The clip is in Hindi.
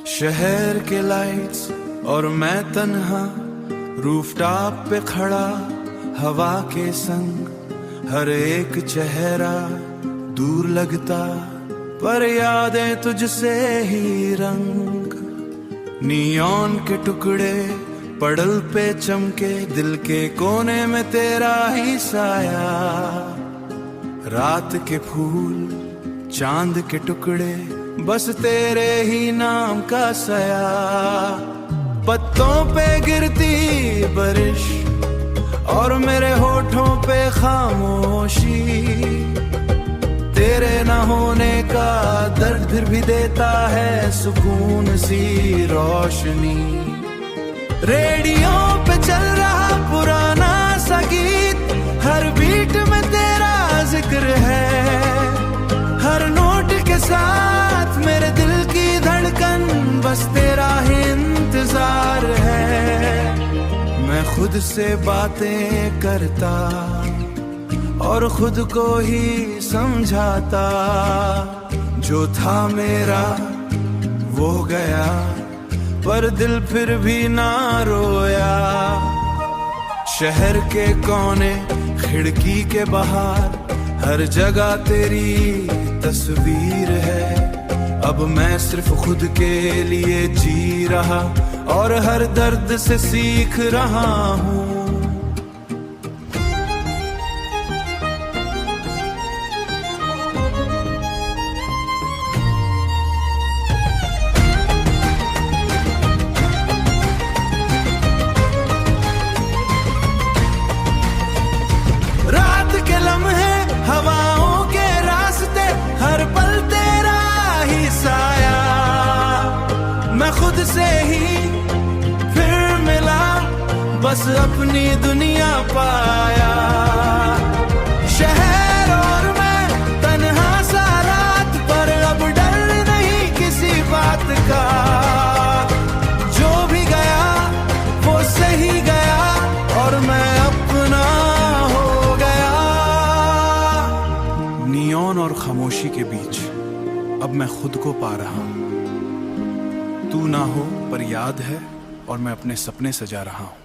शहर के लाइट्स और मैं तन्हा रूफटॉप पे खड़ा, हवा के संग हर एक चेहरा दूर लगता, पर यादें तुझसे ही रंग। नियॉन के टुकड़े पड़ल पे चमके, दिल के कोने में तेरा ही साया। रात के फूल चांद के टुकड़े, बस तेरे ही नाम का सया। पत्तों पे गिरती बारिश और मेरे होठों पे खामोशी, तेरे न होने का दर्द फिर भी देता है सुकून सी रोशनी। रेडियो पे चल रहा पुराना सा गीत, हर बीट में तेरा जिक्र है। हर नोट के साथ मेरे दिल की धड़कन, बस तेरा ही इंतजार है। मैं खुद से बातें करता और खुद को ही समझाता, जो था मेरा वो गया, पर दिल फिर भी ना रोया। शहर के कोने खिड़की के बाहर, हर जगह तेरी तस्वीर है। अब मैं सिर्फ खुद के लिए जी रहा और हर दर्द से सीख रहा हूँ। रात के लम्हे, हवाओं के रास्ते, हर पल तेरा ही साया। मैं खुद से ही फिर मिला, बस अपनी दुनिया पाया। शहर और मैं तन्हा सा रात, पर अब डर नहीं किसी बात का। जो भी गया वो सही गया और मैं अपना हो गया। नियॉन और खामोशी के बीच अब मैं खुद को पा रहा हूं। तू ना हो पर याद है और मैं अपने सपने सजा रहा हूं।